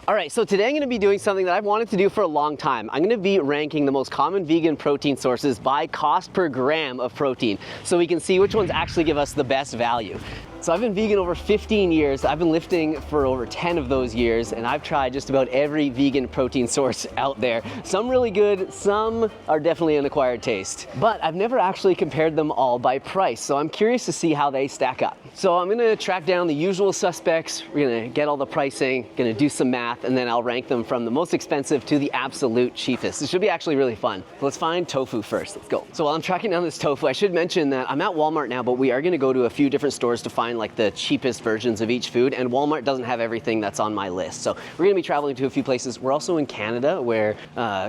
All right, so today I'm gonna be doing something that I've wanted to do for a long time. I'm gonna be ranking the most common vegan protein sources by cost per gram of protein, so we can see which ones actually give us the best value. So I've been vegan over 15 years. I've been lifting for over 10 of those years, and I've tried just about every vegan protein source out there. Some really good, some are definitely an acquired taste. But I've never actually compared them all by price, so I'm curious to see how they stack up. So I'm gonna track down the usual suspects, we're gonna get all the pricing, gonna do some math, and then I'll rank them from the most expensive to the absolute cheapest. It should be actually really fun. Let's find tofu first, let's go. So while I'm tracking down this tofu, I should mention that I'm at Walmart now, but we are gonna go to a few different stores to find like the cheapest versions of each food, and Walmart doesn't have everything that's on my list. So we're gonna be traveling to a few places. We're also in Canada where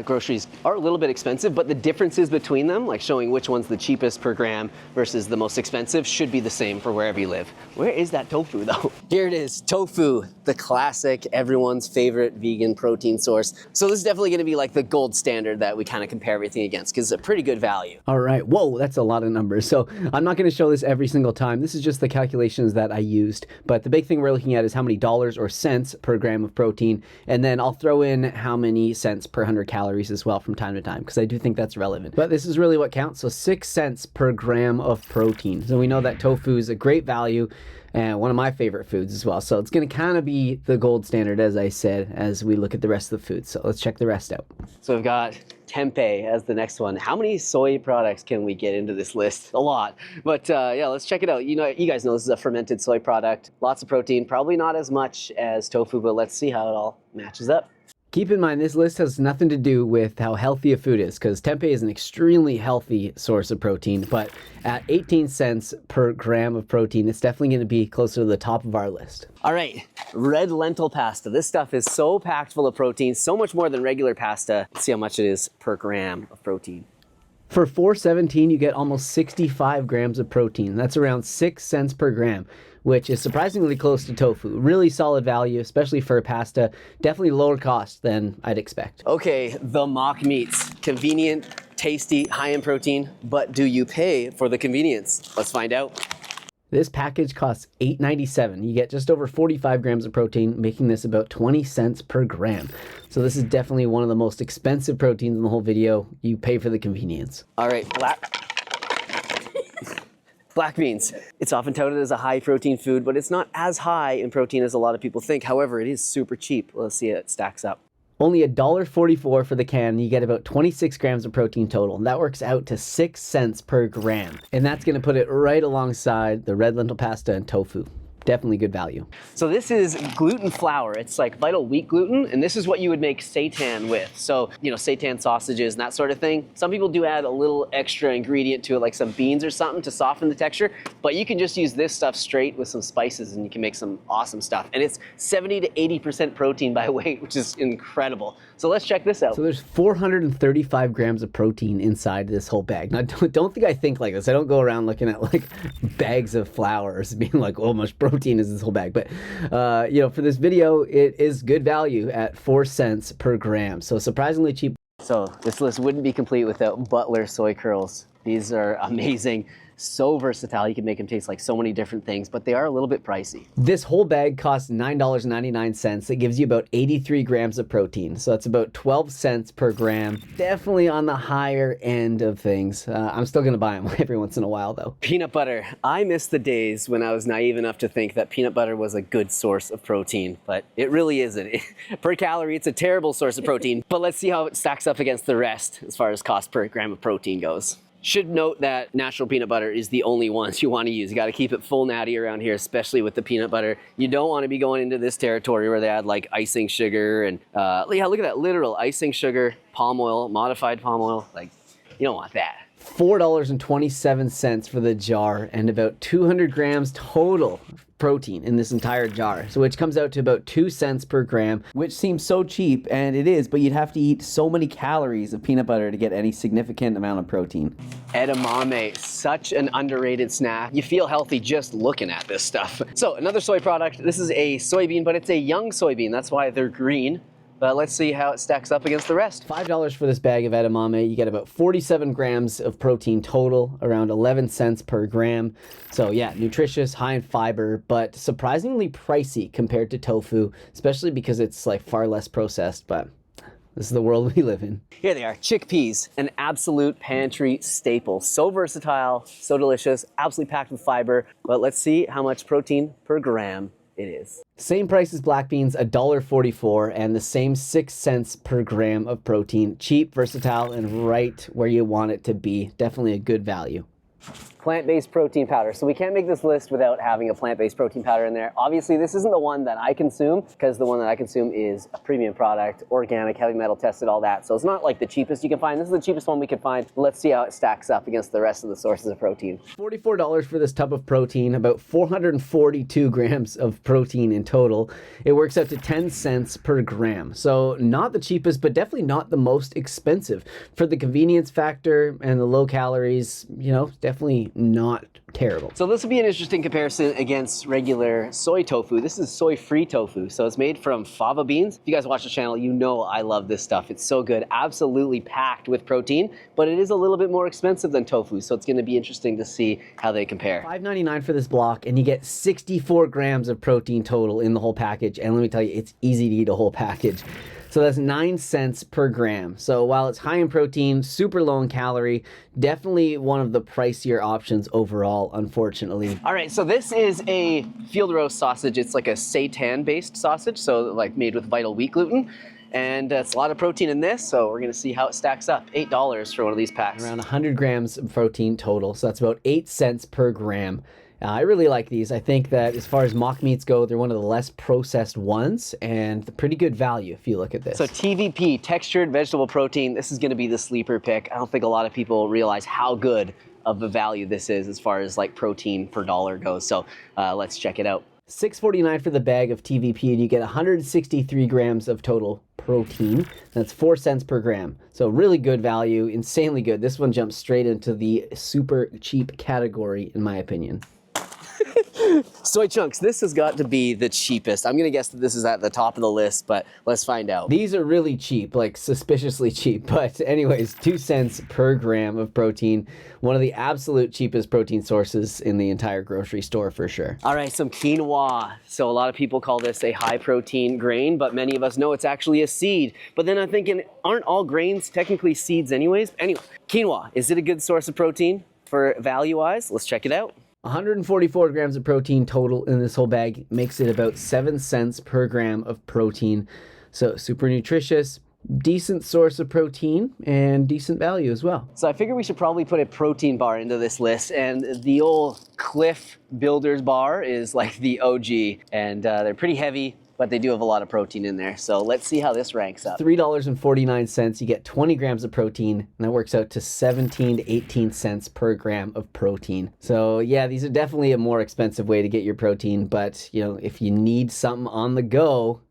groceries are a little bit expensive, but the differences between them, like showing which one's the cheapest per gram versus the most expensive, should be the same for wherever you live. Where is that tofu though? Here it is, tofu, the classic, everyone's favorite vegan protein source. So this is definitely gonna be like the gold standard that we kind of compare everything against because it's a pretty good value. All right, whoa, that's a lot of numbers. So I'm not gonna show this every single time. This is just the calculations that I used. But the big thing we're looking at is how many dollars or cents per gram of protein. And then I'll throw in how many cents per 100 calories as well from time to time, because I do think that's relevant. But this is really what counts. So 6 cents per gram of protein. So we know that tofu is a great value and one of my favorite foods as well. So it's gonna kind of be the gold standard, as I said, as we look at the rest of the foods. So let's check the rest out. So we've got tempeh as the next one. How many soy products can we get into this list? A lot. But yeah, let's check it out. You guys know this is a fermented soy product. Lots of protein, probably not as much as tofu, but let's see how it all matches up. Keep in mind, this list has nothing to do with how healthy a food is, because tempeh is an extremely healthy source of protein, but at 18 cents per gram of protein, it's definitely going to be closer to the top of our list. All right, red lentil pasta. This stuff is so packed full of protein, so much more than regular pasta. Let's see how much it is per gram of protein. For $4.17, you get almost 65 grams of protein. That's around 6 cents per gram, which is surprisingly close to tofu. Really solid value, especially for pasta. Definitely lower cost than I'd expect. Okay, the mock meats. Convenient, tasty, high in protein, but do you pay for the convenience? Let's find out. This package costs $8.97. You get just over 45 grams of protein, making this about 20 cents per gram. So this is definitely one of the most expensive proteins in the whole video. You pay for the convenience. All right, black beans. It's often touted as a high protein food, but it's not as high in protein as a lot of people think. However, it is super cheap. Let's see how it stacks up. Only $1.44 for the can, you get about 26 grams of protein total. And that works out to 6 cents per gram. And that's gonna put it right alongside the red lentil pasta and tofu. Definitely good value. So this is gluten flour. It's like vital wheat gluten, and this is what you would make seitan with. So, seitan sausages and that sort of thing. Some people do add a little extra ingredient to it, like some beans or something to soften the texture, but you can just use this stuff straight with some spices and you can make some awesome stuff. And it's 70 to 80% protein by weight, which is incredible. So let's check this out. So there's 435 grams of protein inside this whole bag. Now, don't think I think like this. I don't go around looking at like bags of flours being like, oh, much protein is this whole bag. But, for this video, it is good value at 4 cents per gram. So surprisingly cheap. So this list wouldn't be complete without Butler soy curls. These are amazing. So versatile, you can make them taste like so many different things, but they are a little bit pricey. This whole bag costs $9.99. That gives you about 83 grams of protein. So that's about 12 cents per gram. Definitely on the higher end of things. I'm still gonna buy them every once in a while though. Peanut butter. I miss the days when I was naive enough to think that peanut butter was a good source of protein, but it really isn't. Per calorie, it's a terrible source of protein, but let's see how it stacks up against the rest as far as cost per gram of protein goes. Should note that natural peanut butter is the only ones you want to use. You got to keep it full natty around here, especially with the peanut butter. You don't want to be going into this territory where they add like icing sugar and yeah, look at that, literal icing sugar, palm oil, modified palm oil. Like, you don't want that. $4.27 for the jar and about 200 grams total protein in this entire jar, so which comes out to about 2 cents per gram, which seems so cheap, and it is, but you'd have to eat so many calories of peanut butter to get any significant amount of protein. Edamame, such an underrated snack. You feel healthy just looking at this stuff. So another soy product. This is a soybean, but it's a young soybean. That's why they're green. but let's see how it stacks up against the rest. $5 for this bag of edamame. You get about 47 grams of protein total, around 11 cents per gram. So yeah, nutritious, high in fiber, but surprisingly pricey compared to tofu, especially because it's like far less processed, but this is the world we live in. Here they are, chickpeas, an absolute pantry staple. So versatile, so delicious, absolutely packed with fiber. But let's see how much protein per gram it is. Same price as black beans, $1.44, and the same 6 cents per gram of protein. Cheap, versatile, and right where you want it to be. Definitely a good value. Plant-based protein powder. So we can't make this list without having a plant-based protein powder in there. Obviously, this isn't the one that I consume because the one that I consume is a premium product, organic, heavy metal tested, all that. So it's not like the cheapest you can find. This is the cheapest one we could find. Let's see how it stacks up against the rest of the sources of protein. $44 for this tub of protein, about 442 grams of protein in total. It works out to 10 cents per gram. So not the cheapest, but definitely not the most expensive. For the convenience factor and the low calories, you know, definitely not terrible. So this will be an interesting comparison against regular soy tofu. This is soy-free tofu. So it's made from fava beans. If you guys watch the channel, you know I love this stuff. It's so good, absolutely packed with protein, but it is a little bit more expensive than tofu. So it's gonna be interesting to see how they compare. $5.99 for this block, and you get 64 grams of protein total in the whole package. And let me tell you, it's easy to eat a whole package. So that's 9 cents per gram. So while it's high in protein, super low in calorie, definitely one of the pricier options overall, unfortunately. All right, so this is a field roast sausage. It's like a seitan based sausage, so like made with vital wheat gluten. And it's a lot of protein in this, so we're gonna see how it stacks up. $8 for one of these packs. Around 100 grams of protein total, so that's about 8 cents per gram. I really like these. I think that as far as mock meats go, they're one of the less processed ones and pretty good value if you look at this. So TVP, textured vegetable protein, this is gonna be the sleeper pick. I don't think a lot of people realize how good of a value this is as far as like protein per dollar goes. So let's check it out. $6.49 for the bag of TVP, and you get 163 grams of total protein. That's 4 cents per gram. So really good value, insanely good. This one jumps straight into the super cheap category, in my opinion. Soy chunks, this has got to be the cheapest. I'm gonna guess that this is at the top of the list, but let's find out. These are really cheap, like suspiciously cheap, but anyways, 2 cents per gram of protein. One of the absolute cheapest protein sources in the entire grocery store for sure. All right, some quinoa. So a lot of people call this a high protein grain, but many of us know it's actually a seed. But then I'm thinking, aren't all grains technically seeds anyways? Anyway, quinoa, is it a good source of protein for value-wise? Let's check it out. 144 grams of protein total in this whole bag makes it about 7 cents per gram of protein. So super nutritious, decent source of protein, and decent value as well. So I figure we should probably put a protein bar into this list, and the old Clif Builder's bar is like the OG, and they're pretty heavy, but they do have a lot of protein in there. So let's see how this ranks up. $3.49, you get 20 grams of protein, and that works out to 17 to 18 cents per gram of protein. So yeah, these are definitely a more expensive way to get your protein, but you know, if you need something on the go,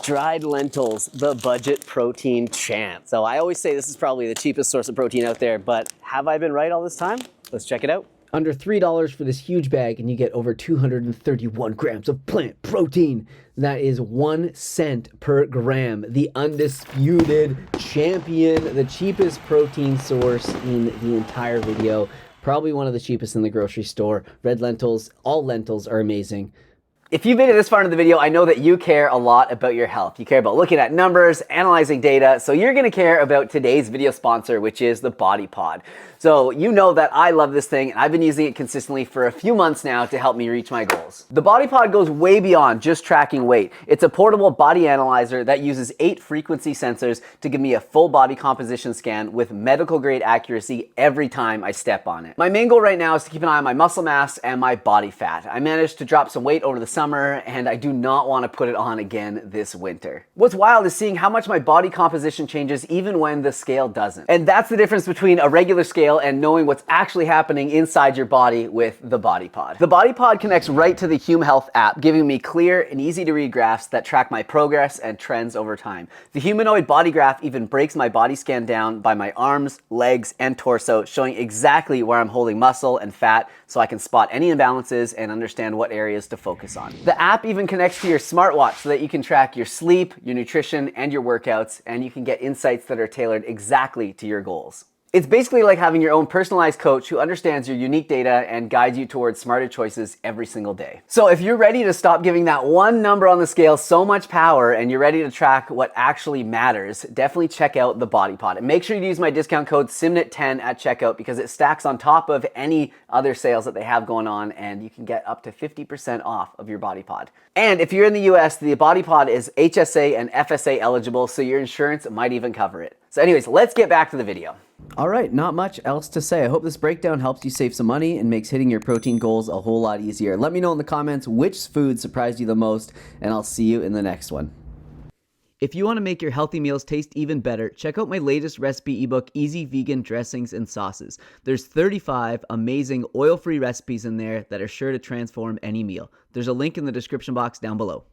dried lentils, the budget protein champ. So I always say this is probably the cheapest source of protein out there, but have I been right all this time? Let's check it out. Under $3 for this huge bag, and you get over 231 grams of plant protein. That is 1 cent per gram. The undisputed champion, the cheapest protein source in the entire video. Probably one of the cheapest in the grocery store. Red lentils, all lentils are amazing. If you've made it this far into the video, I know that you care a lot about your health. You care about looking at numbers, analyzing data, so you're gonna care about today's video sponsor, which is the Body Pod. So you know that I love this thing, and I've been using it consistently for a few months now to help me reach my goals. The Body Pod goes way beyond just tracking weight. It's a portable body analyzer that uses 8 frequency sensors to give me a full body composition scan with medical grade accuracy every time I step on it. My main goal right now is to keep an eye on my muscle mass and my body fat. I managed to drop some weight over the summer, and I do not want to put it on again this winter. What's wild is seeing how much my body composition changes even when the scale doesn't. And that's the difference between a regular scale and knowing what's actually happening inside your body with the Body Pod. The Body Pod connects right to the Hume Health app, giving me clear and easy to read graphs that track my progress and trends over time. The humanoid body graph even breaks my body scan down by my arms, legs, and torso, showing exactly where I'm holding muscle and fat so I can spot any imbalances and understand what areas to focus on. on. The app even connects to your smartwatch so that you can track your sleep, your nutrition, and your workouts, and you can get insights that are tailored exactly to your goals. It's basically like having your own personalized coach who understands your unique data and guides you towards smarter choices every single day. So if you're ready to stop giving that one number on the scale so much power and you're ready to track what actually matters, definitely check out the Body Pod. And make sure you use my discount code Simnett10 at checkout because it stacks on top of any other sales that they have going on, and you can get up to 50% off of your Body Pod. And if you're in the US, the Body Pod is HSA and FSA eligible, so your insurance might even cover it. So anyways, let's get back to the video. All right, not much else to say. I hope this breakdown helps you save some money and makes hitting your protein goals a whole lot easier. Let me know in the comments which food surprised you the most, and I'll see you in the next one. If you want to make your healthy meals taste even better, check out my latest recipe ebook, Easy Vegan Dressings and Sauces. There's 35 amazing oil-free recipes in there that are sure to transform any meal. There's a link in the description box down below.